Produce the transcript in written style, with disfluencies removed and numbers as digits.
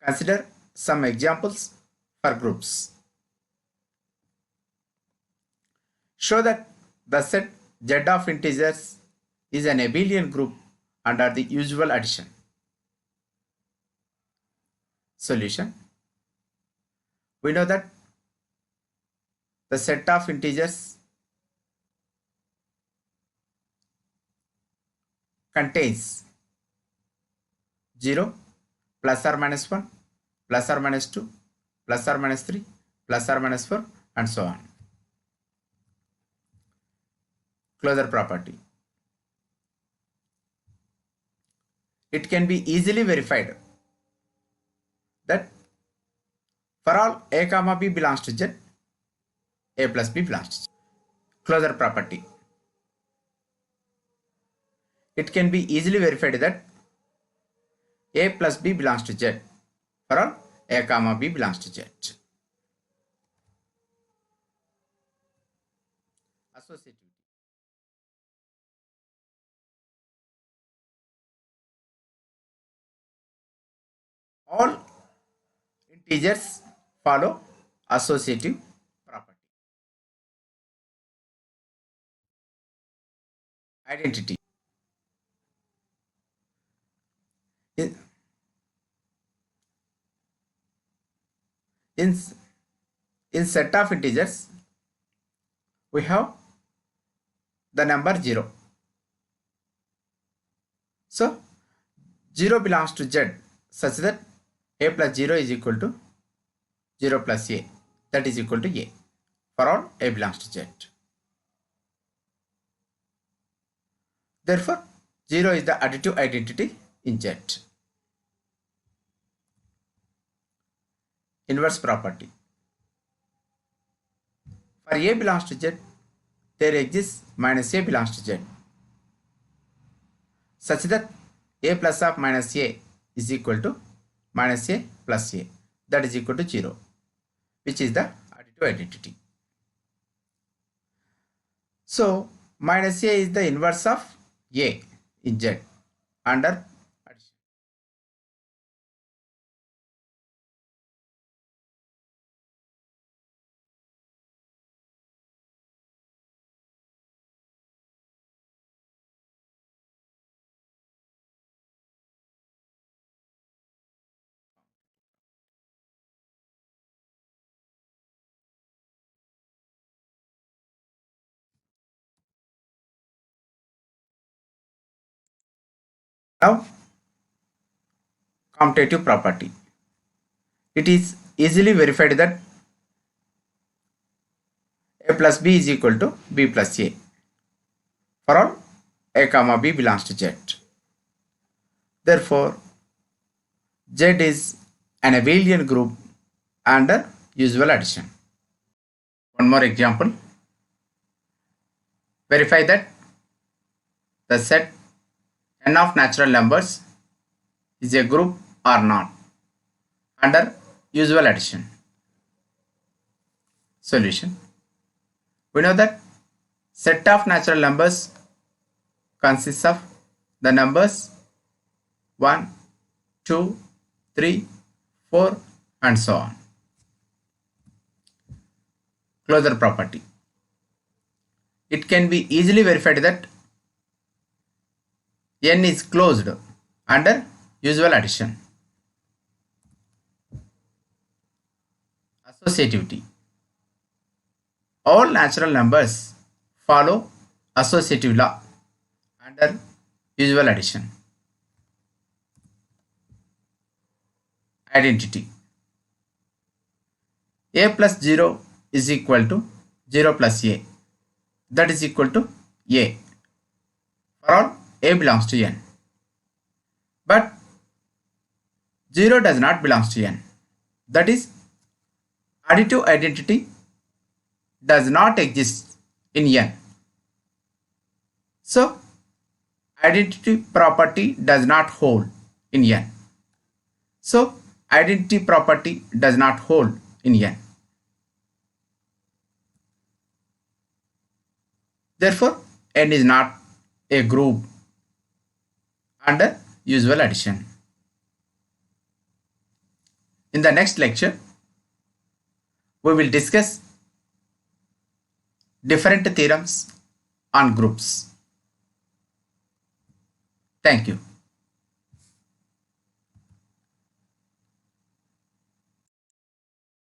Consider some examples for groups. Show that the set Z of integers is an abelian group under the usual addition. Solution. We know that the set of integers contains 0, plus or minus 1, plus or minus 2, plus or minus 3, plus or minus 4, and so on. Closure property. It can be easily verified that for all a comma b belongs to Z, a plus b belongs to Z. Closure property. It can be easily verified that a plus b belongs to Z for all a comma b belongs to Z. Associativity. All integers follow associative property. Identity. In set of integers, we have the number 0. So 0 belongs to Z such that a plus 0 is equal to 0 plus a, that is equal to a for all a belongs to Z. Therefore 0 is the additive identity in Z. Inverse property. For a belongs to Z, there exists minus a belongs to Z such that a plus of minus a is equal to minus a plus a, that is equal to 0, which is the additive identity. So minus a is the inverse of a in Z under addition. Now commutative property. It is easily verified that a plus b is equal to b plus a for all a comma b belongs to Z. Therefore Z is an abelian group under usual addition. One more example. Verify that the set n of natural numbers is a group or not under usual addition. Solution. We know that set of natural numbers consists of the numbers 1, 2, 3, 4 and so on. Closure property. It can be easily verified that n is closed under usual addition. Associativity. All natural numbers follow associative law under usual addition. Identity. A plus 0 is equal to 0 plus a, that is equal to a for all a belongs to n. But 0 does not belong to n. That is, additive identity does not exist in n. So identity property does not hold in n. So identity property does not hold in n. Therefore n is not a group under usual addition. In the next lecture, we will discuss different theorems on groups. Thank you.